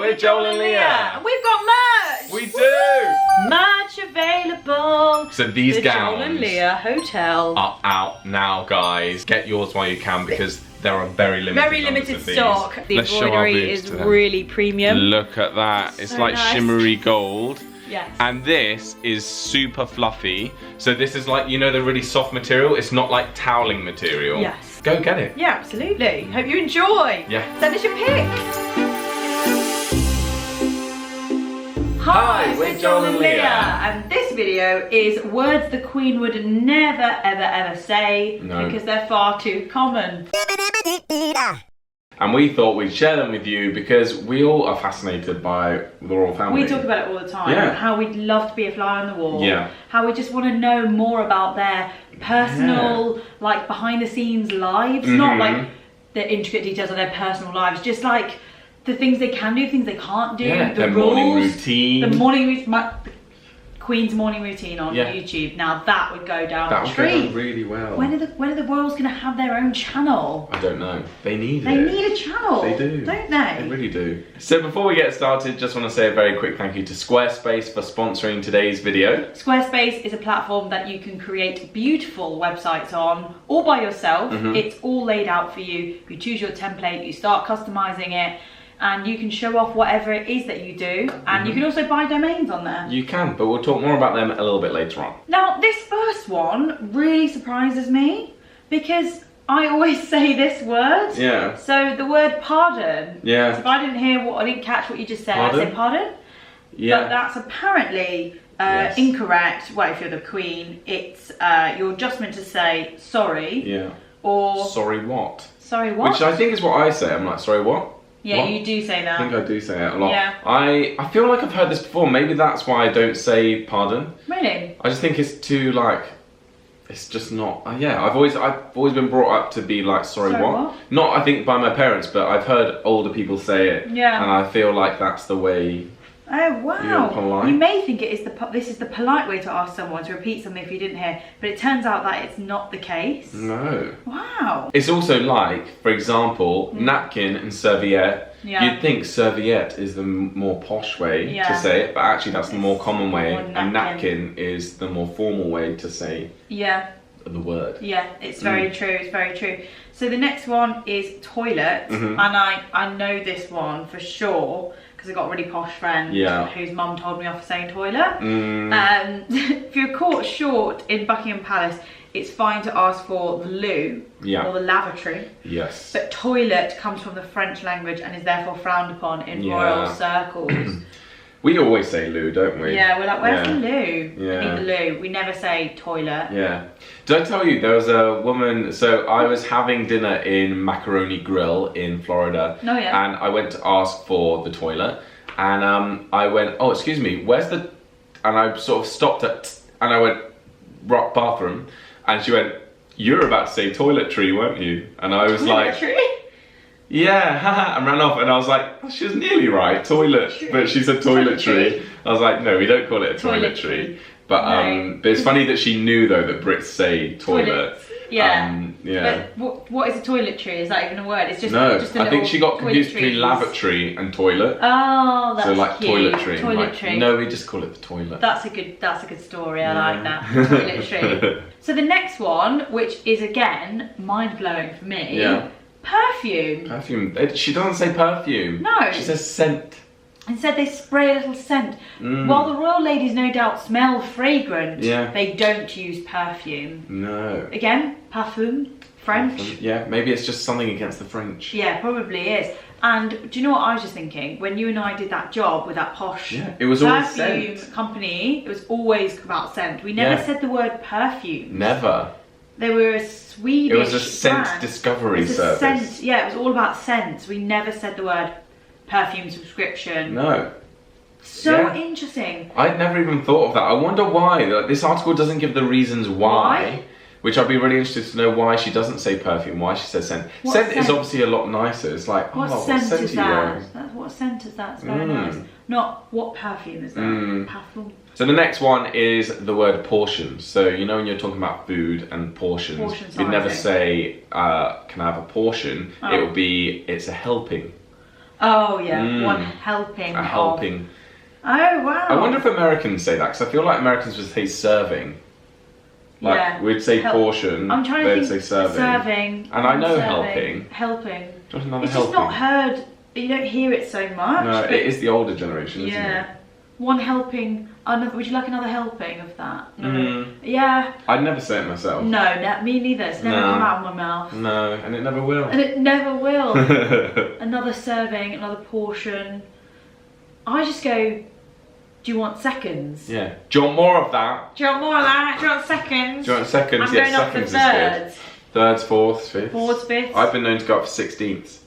we're Joel and Lia. And we've got merch! We do! Merch available. So these gowns Joel and Lia Hotel are out now, guys. Get yours while you can because there are very limited stock. The Let's show our embroidery boobs is to them. really premium. Look at that. It's So like nice. shimmery gold. Yes. And this is super fluffy. So this is like, you know, the really soft material. It's not like toweling material. Yes. Go get it. Yeah, absolutely. Hope you enjoy. Yeah. Send us your pics. Hi, we're Joel and Lia. And this video is words the Queen would never, ever say because they're far too common. And we thought we'd share them with you because we all are fascinated by the royal family. We talk about it all the time. Yeah. How we'd love to be a fly on the wall. Yeah. How we just want to know more about their personal, like behind the scenes lives. Not like the intricate details of their personal lives, just like the things they can do, things they can't do, the their rules, morning routine. the morning routine, the Queen's morning routine on Yeah. YouTube. Now that would go down That the would go tree. down really well. When are the royals going to have their own channel? I don't know. They need it. They need a channel. They do. Don't they? They really do. So before we get started, just want to say a very quick thank you to Squarespace for sponsoring today's video. Squarespace is a platform that you can create beautiful websites on all by yourself. It's all laid out for you. You choose your template, you start customizing it, and you can show off whatever it is that you do. And you can also buy domains on there. You can, but we'll talk more about them a little bit later on. Now, this first one really surprises me because I always say this word. Yeah. So the word pardon. Yeah. So if I didn't catch what you just said, Pardon? I said pardon. Yeah. But that's apparently Yes. incorrect. Well, if you're the Queen, it's you're just meant to say sorry. Yeah. Or Sorry what? sorry what? Which I think is what I say. I'm like, sorry what? yeah, What? you do say that. I think I do say it a lot. Yeah. I feel like I've heard this before. Maybe that's why I don't say pardon. Really? I just think it's too like, it's just not. Yeah, I've always been brought up to be like, sorry what? Not I think by my parents, but I've heard older people say it. Yeah. And I feel like that's the way. Oh wow! You're polite. You may think it is this is the polite way to ask someone to repeat something if you didn't hear, but it turns out that it's not the case. No. Wow. It's also like, for example, napkin and serviette. Yeah. You'd think serviette is the more posh way Yeah. to say it, but actually that's the more common way, more and napkin. napkin is the more formal way to say Yeah. the word. Yeah, it's very true. It's very true. So the next one is toilet, and I know this one for sure because I got a really posh friend whose mum told me off for saying toilet. If you're caught short in Buckingham Palace, it's fine to ask for the loo or the lavatory. Yes. But toilet comes from the French language and is therefore frowned upon in royal circles. We always say loo, don't we? Yeah, we're like, where's the loo? Yeah. I need the loo. We never say toilet. Yeah. Did I tell you there was a woman? So I was having dinner in Macaroni Grill in Florida. Oh, yeah. And I went to ask for the toilet, and I went, oh excuse me, where's the? And I sort of stopped and I went, bathroom, and she went, you're about to say toiletry, weren't you? And I was like, yeah, haha, and ran off, and I was like, oh, she was nearly right, toilet, but she said toiletry. I was like, no, we don't call it a toiletry. But but it's funny that she knew though that Brits say toilet. Yeah. Yeah. But what is a toiletry? Is that even a word? It's just No, just a I think she got confused between toiletries. lavatory and toilet. Oh, that's so like cute. toiletry. Toiletry. Like, no, we just call it the toilet. That's a good story. I like that. Toiletry. So the next one, which is again mind blowing for me. Yeah. Perfume. Perfume. She doesn't say perfume. No. She says scent. Instead they spray a little scent. While the royal ladies no doubt smell fragrant, they don't use perfume. No. Again, parfum, French. Yeah, maybe it's just something against the French. Yeah, probably is. And do you know what I was just thinking? When you and I did that job with that posh it was always perfume scent. company, it was always about scent. We never said the word perfume. Never. They were a Swedish It was a scent brand. discovery service. Scent, yeah, it was all about scents. We never said the word perfume subscription. No. So interesting. I'd never even thought of that. I wonder why. Like, this article doesn't give the reasons why. Which I'd be really interested to know why she doesn't say perfume, why she says scent. Scent is obviously a lot nicer. It's like, what oh, scent what scent is are you that? wearing? What scent is that? It's very nice. Not what perfume is that? Parfum. So the next one is the word portion. So you know when you're talking about food and portions, you'd never say, can I have a portion? It would be, it's a helping. Oh yeah, one helping. A helping. Oh wow. I wonder if Americans say that, because I feel like Americans would say serving. Like we'd say portion, I'm trying to they'd think say serving. Serving. And I know serving. helping. Helping. It's just not heard. You don't hear it so much. No, it is the older generation, isn't it? Yeah. One helping. Another. Would you like another helping of that? No. Yeah. I'd never say it myself. No, me neither. It's never come out of my mouth. No, and it never will. And it never will. Another serving, another portion. I just go, do you want seconds? Yeah. Do you want more of that? Do you want more of that? Do you want seconds? Do you want seconds? I'm going up for seconds thirds. is good. Thirds, fourths, fifths. Fourths, fifths. I've been known to go up for 16ths.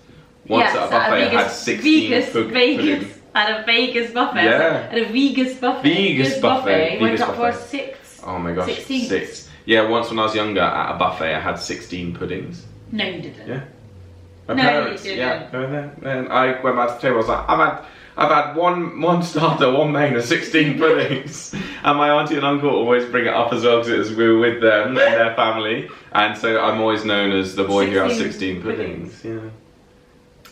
Once at a buffet, I had 16 puddings. At a Vegas buffet. Yeah. At a Vegas buffet. Vegas buffet. Went up for a 6. Oh my gosh. 16. 6. Yeah, once when I was younger at a buffet, I had 16 puddings. No, you didn't. Yeah. My No, parents, you didn't. Yeah. And I went back to the table. I was like, I've had one starter, one main, and 16 puddings. And my auntie and uncle always bring it up as well because we were with them and their family. And so I'm always known as the boy who has 16 puddings. Yeah.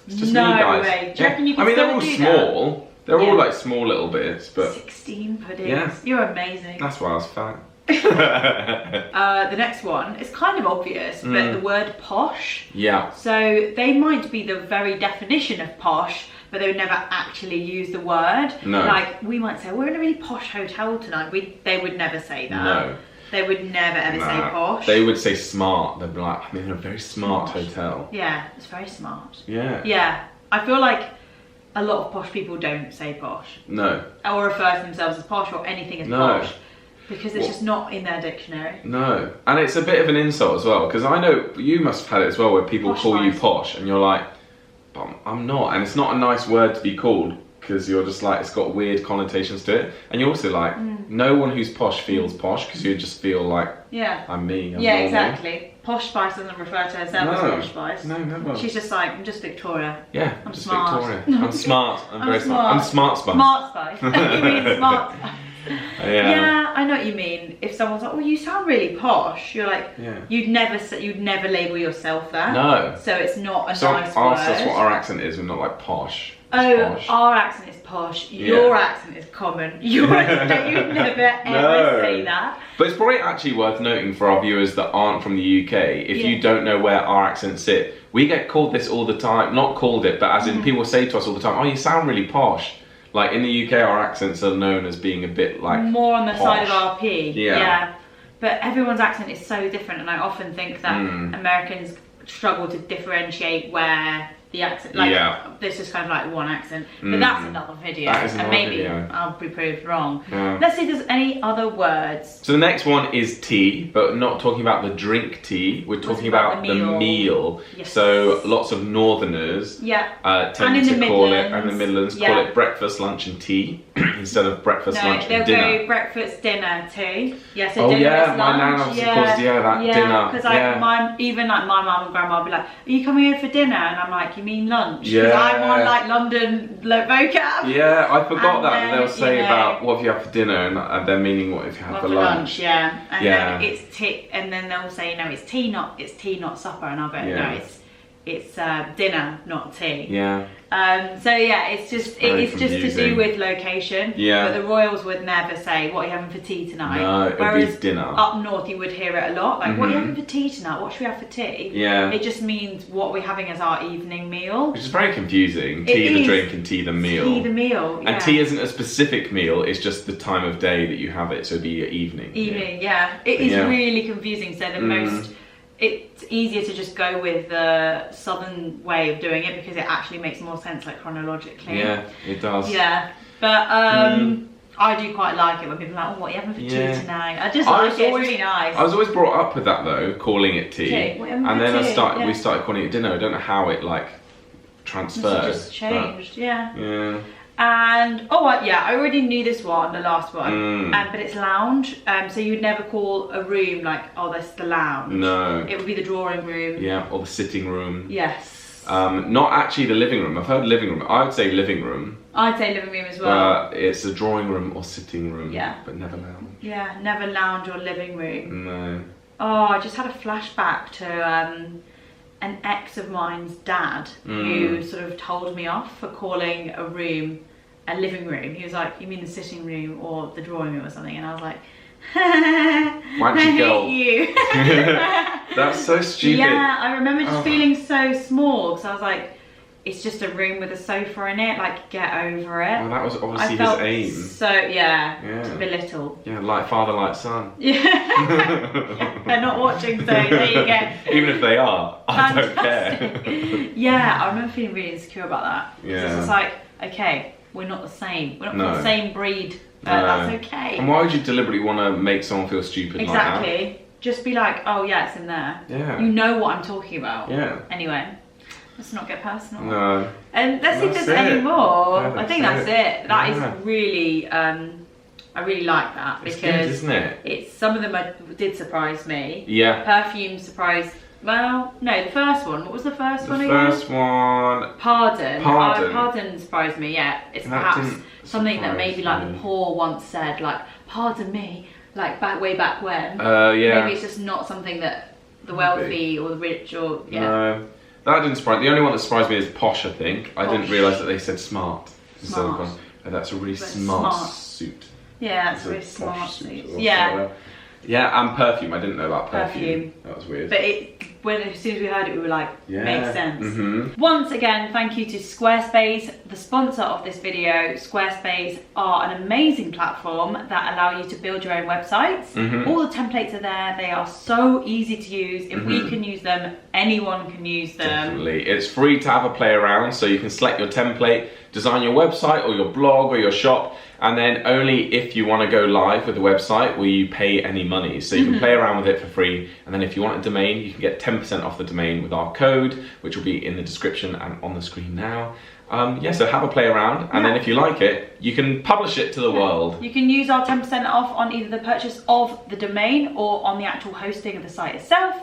It's just me, guys. Way. Do you reckon you can they're all small. That? They're all like small little bits, but 16 puddings. Yeah. You're amazing. That's why I was fat. The next one is kind of obvious, but the word posh. Yeah. So they might be the very definition of posh, but they would never actually use the word. No. Like we might say, we're in a really posh hotel tonight. They would never say that. No. They would never ever say posh. They would say smart. They'd be like, I'm in a very smart hotel. Yeah, it's very smart. Yeah. Yeah. I feel like a lot of posh people don't say posh. No. Or refer to themselves as posh or anything as posh. Because it's just not in their dictionary. No. And it's a bit of an insult as well, because I know you must have had it as well, where people call you posh and you're like, but I'm not. And it's not a nice word to be called, because you're just like, it's got weird connotations to it. And you're also like, no one who's posh feels posh, because you just feel like, I'm me, I'm normal. Exactly. Posh Spice doesn't refer to herself as Posh Spice. No, never. She's just like, I'm just Victoria. Yeah, I'm just smart. Victoria. I'm smart. I'm very smart. I'm Smart Spice. Smart Spice. You mean Smart Spice. Yeah, I know what you mean. If someone's like, "Oh, you sound really posh," you're like, you'd never label yourself that. No. So it's not a nice word. That's what our accent is. We're not like posh. Posh. Our accent is posh. Your accent is common. You'd never ever say that. But it's probably actually worth noting for our viewers that aren't from the UK, if you don't know where our accents sit, we get called this all the time. Not called it, but as in people say to us all the time, "Oh, you sound really posh." Like in the UK, our accents are known as being a bit like more on the posh. side of RP. Yeah. But everyone's accent is so different, and I often think that Americans struggle to differentiate where the accent, this is kind of like one accent, but that's another video, and maybe I'll be proved wrong. Let's see if there's any other words. So the next one is tea, but not talking about the drink tea, we're talking about the meal. Yes. So lots of northerners tend to call it, and the Midlands call it breakfast, lunch and tea instead of breakfast, lunch and dinner. They'll go breakfast, dinner, tea. Yeah, so dinner is lunch. My nan obviously calls dinner. Because even like my mum and grandma will be like, "Are you coming here for dinner?" And I'm like, "You mean lunch?" Because I'm on like London vocab. Yeah, I forgot that they'll say about what if you have for dinner, and they're meaning what if you have for lunch. And then it's tea, and then they'll say, "No, it's tea, not supper," and I'll go, "No, it's dinner, not tea." Yeah. It's just to do with location. Yeah. But the Royals would never say, "What are you having for tea tonight?" No, it'd be dinner. Up north, you would hear it a lot, like, "What are you having for tea tonight? What should we have for tea?" Yeah. It just means what we're having as our evening meal. Which is very confusing. Tea the drink and tea the meal. Tea the meal. Yeah. And tea isn't a specific meal. It's just the time of day that you have it. So it'd be your evening. Evening, It is really confusing. So the most. It's easier to just go with the southern way of doing it because it actually makes more sense, like chronologically. Yeah, it does. Yeah, but I do quite like it when people are like, "Oh, what are you having for tea tonight?" I just like it. It's really nice. I was always brought up with that though, calling it tea, and then we started calling it dinner. I don't know how it like transferred. It's just changed. Yeah. And I already knew this one, the last one, but it's lounge. So you'd never call a room like, "Oh, that's the lounge." No. It would be the drawing room. Yeah, or the sitting room. Yes. Not actually the living room. I've heard living room. I would say living room. I'd say living room as well. It's a drawing room or sitting room. Yeah. But never lounge. Yeah, never lounge or living room. No. Oh, I just had a flashback to an ex of mine's dad who sort of told me off for calling a room a living room. He was like, you mean the sitting room or the drawing room or something? And I was like, why don't you go? You. That's so stupid. Yeah, I remember just feeling so small because I was like, it's just a room with a sofa in it, like, get over it. Well, that was obviously his aim. So, yeah, to belittle. Yeah, like father, like son. Yeah. They're not watching, so there you go. Even if they are, I don't care. Yeah, I remember feeling really insecure about that. Yeah. It's just like, okay, we're not the same. We're not the same breed. That's okay. And why would you deliberately want to make someone feel stupid like that? Exactly. Just be like, oh yeah, it's in there. Yeah. You know what I'm talking about. Yeah. Anyway, let's not get personal. No. And let's see if there's any more. Yeah, I think that's it. That is really, I really like that because it's good, isn't it? It's some of them did surprise me. Yeah. Perfume surprised. Well, no, the first one. What was the first one again? The first one. Pardon. Pardon. Pardon surprised me. Yeah, it's perhaps something that maybe like the poor once said, like, pardon me, like way back when. Yeah. Maybe it's just not something that the wealthy or the rich or No, that didn't surprise me. The only one that surprised me is posh. I think I didn't realise that they said smart. Smart. So that's a really smart suit. Yeah, it's a really smart suit. Yeah. Yeah, and perfume. I didn't know about perfume. That was weird. But as soon as we heard it, we were like, makes sense. Once again, thank you to Squarespace, the sponsor of this video. Squarespace are an amazing platform that allow you to build your own websites. All the templates are there. They are so easy to use. If we can use them, anyone can use them. Definitely. It's free to have a play around, so you can select your template, design your website or your blog or your shop, and then only if you want to go live with the website will you pay any money. So you can play around with it for free, and then if you want a domain, you can get 10% off the domain with our code, which will be in the description and on the screen now. So have a play around, and then if you like it, you can publish it to the world. You can use our 10% off on either the purchase of the domain or on the actual hosting of the site itself.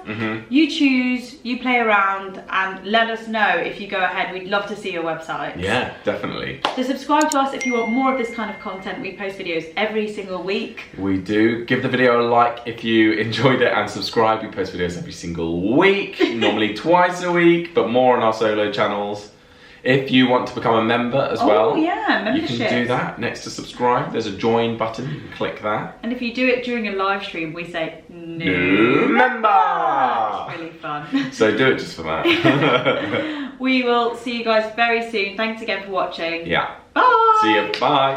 You choose, you play around, and let us know if you go ahead. We'd love to see your website. Yeah, definitely. So subscribe to us if you want more of this kind of content. We post videos every single week. We do. Give the video a like if you enjoyed it, and subscribe. We post videos every single week, normally twice a week, but more on our solo channels. If you want to become a member as well, membership. You can do that. Next to subscribe, there's a join button. You can click that. And if you do it during a live stream, we say new member. It's really fun. So do it just for that. We will see you guys very soon. Thanks again for watching. Yeah. Bye. See you. Bye.